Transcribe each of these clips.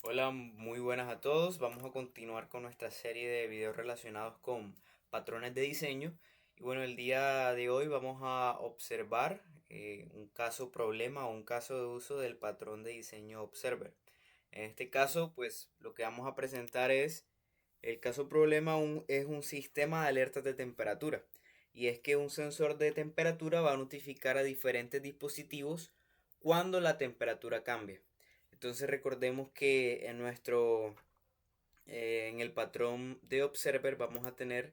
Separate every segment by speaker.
Speaker 1: Hola, muy buenas a todos. Vamos a continuar con nuestra serie de videos relacionados con patrones de diseño. Y bueno, el día de hoy vamos a observar un caso problema o un caso de uso del patrón de diseño Observer. En este caso, pues lo que vamos a presentar es el caso problema es un sistema de alertas de temperatura. Y es que un sensor de temperatura va a notificar a diferentes dispositivos cuando la temperatura cambia. Entonces recordemos que en el patrón de observer vamos a tener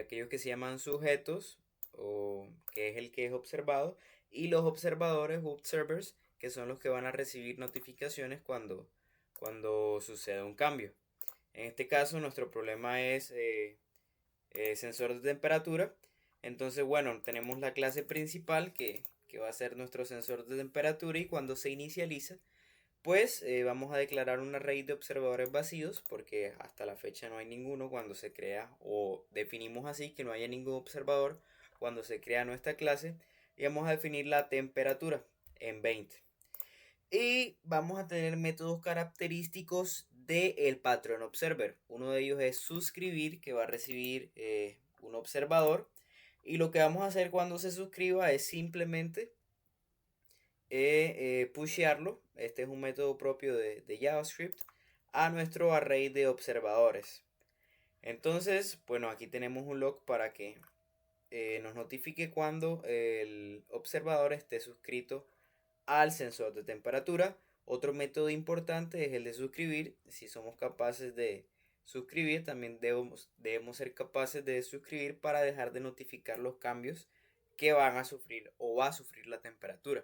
Speaker 1: aquellos que se llaman sujetos, o que es el que es observado, y los observadores o observers, que son los que van a recibir notificaciones cuando suceda un cambio. En este caso nuestro problema es sensor de temperatura. Entonces, bueno, tenemos la clase principal que va a ser nuestro sensor de temperatura, y cuando se inicializa, pues vamos a declarar una raíz de observadores vacíos, porque hasta la fecha no hay ninguno cuando se crea, o definimos así que no haya ningún observador cuando se crea nuestra clase, y vamos a definir la temperatura en 20. Y vamos a tener métodos característicos del patrón observer. Uno de ellos es suscribir, que va a recibir un observador. Y lo que vamos a hacer cuando se suscriba es simplemente pushearlo. Este es un método propio de JavaScript a nuestro array de observadores. Entonces, bueno, aquí tenemos un log para que nos notifique cuando el observador esté suscrito al sensor de temperatura. Otro método importante es el de suscribir. Si somos capaces de suscribir, también debemos ser capaces de suscribir para dejar de notificar los cambios que van a sufrir o va a sufrir la temperatura.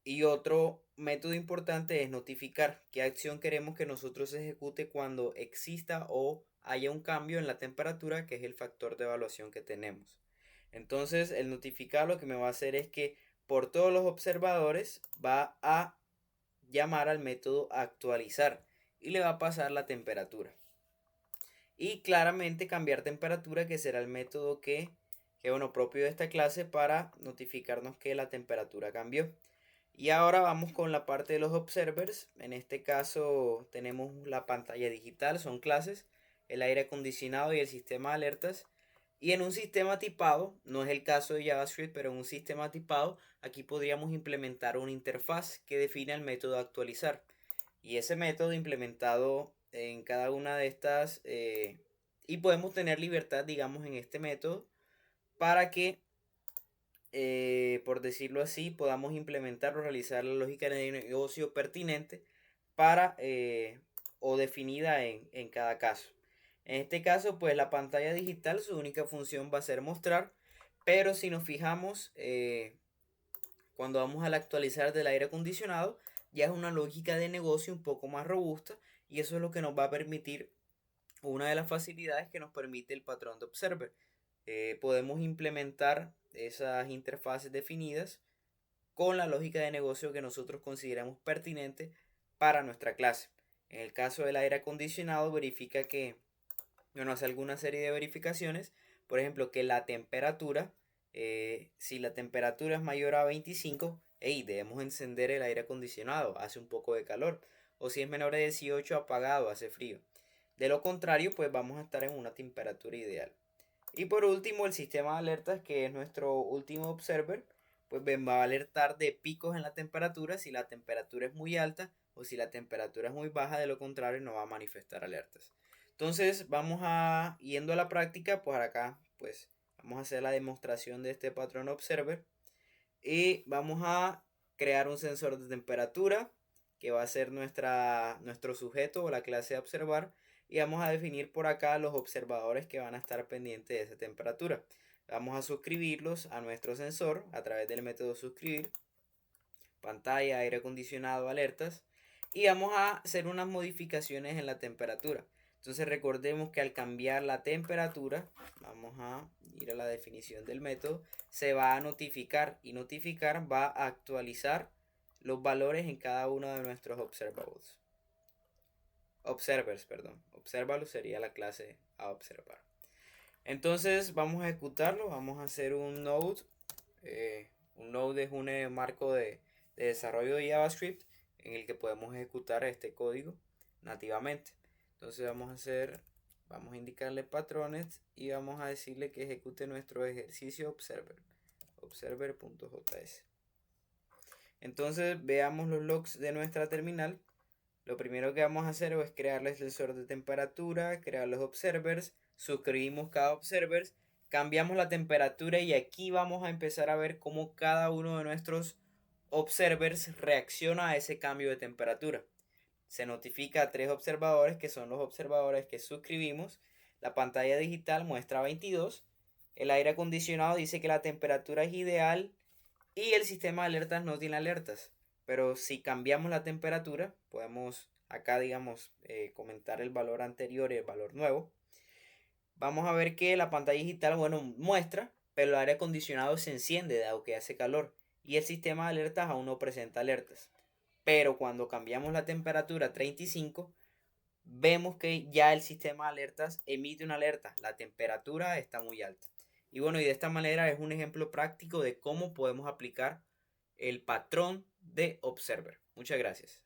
Speaker 1: Y otro método importante es notificar qué acción queremos que nosotros ejecute cuando exista o haya un cambio en la temperatura, que es el factor de evaluación que tenemos. Entonces, el notificar lo que me va a hacer es que por todos los observadores va a llamar al método actualizar y le va a pasar la temperatura. Y claramente cambiar temperatura, que será el método que bueno, propio de esta clase para notificarnos que la temperatura cambió. Y ahora vamos con la parte de los observers. En este caso tenemos la pantalla digital, son clases, el aire acondicionado y el sistema de alertas. Y en un sistema tipado, no es el caso de JavaScript, pero en un sistema tipado, aquí podríamos implementar una interfaz que define el método actualizar. Y ese método implementado en cada una de estas, y podemos tener libertad, digamos, en este método para que por decirlo así, podamos implementar o realizar la lógica de negocio pertinente para o definida en cada caso. En este caso, pues la pantalla digital, su única función va a ser mostrar, pero si nos fijamos, cuando vamos al actualizar del aire acondicionado, ya es una lógica de negocio un poco más robusta, y eso es lo que nos va a permitir, una de las facilidades que nos permite el patrón de Observer. Podemos implementar esas interfaces definidas con la lógica de negocio que nosotros consideramos pertinente para nuestra clase. En el caso del aire acondicionado, verifica que, bueno, hace alguna serie de verificaciones. Por ejemplo, que la temperatura, si la temperatura es mayor a 25, hey, debemos encender el aire acondicionado, hace un poco de calor. O si es menor de 18, apagado, hace frío. De lo contrario, pues vamos a estar en una temperatura ideal. Y por último, el sistema de alertas, que es nuestro último observer, pues va a alertar de picos en la temperatura si la temperatura es muy alta o si la temperatura es muy baja. De lo contrario, no va a manifestar alertas. Entonces, vamos a, yendo a la práctica, pues acá, pues vamos a hacer la demostración de este patrón observer. Y vamos a crear un sensor de temperatura que va a ser nuestro sujeto o la clase de observar. Y vamos a definir por acá los observadores que van a estar pendientes de esa temperatura. Vamos a suscribirlos a nuestro sensor a través del método suscribir, pantalla, aire acondicionado, alertas. Y vamos a hacer unas modificaciones en la temperatura. Entonces recordemos que al cambiar la temperatura, vamos a ir a la definición del método, se va a notificar, y notificar va a actualizar los valores en cada uno de nuestros observables. Observers, perdón. Observable sería la clase a observar. Entonces vamos a ejecutarlo, vamos a hacer un node. Un node es un marco de desarrollo de JavaScript en el que podemos ejecutar este código. nativamente. Entonces vamos a indicarle patrones y vamos a decirle que ejecute nuestro ejercicio observer.js. Entonces veamos los logs de nuestra terminal. Lo primero que vamos a hacer es crearle el sensor de temperatura, crear los observers, suscribimos cada observer, cambiamos la temperatura y aquí vamos a empezar a ver cómo cada uno de nuestros observers reacciona a ese cambio de temperatura. Se notifica a 3 observadores que son los observadores que suscribimos. La pantalla digital muestra 22. El aire acondicionado dice que la temperatura es ideal y el sistema de alertas no tiene alertas. Pero si cambiamos la temperatura, podemos acá, digamos, comentar el valor anterior y el valor nuevo. Vamos a ver que la pantalla digital, bueno, muestra, pero el aire acondicionado se enciende dado que hace calor. Y el sistema de alertas aún no presenta alertas. Pero cuando cambiamos la temperatura a 35, vemos que ya el sistema de alertas emite una alerta. La temperatura está muy alta. Y bueno, y de esta manera es un ejemplo práctico de cómo podemos aplicar el patrón de Observer. Muchas gracias.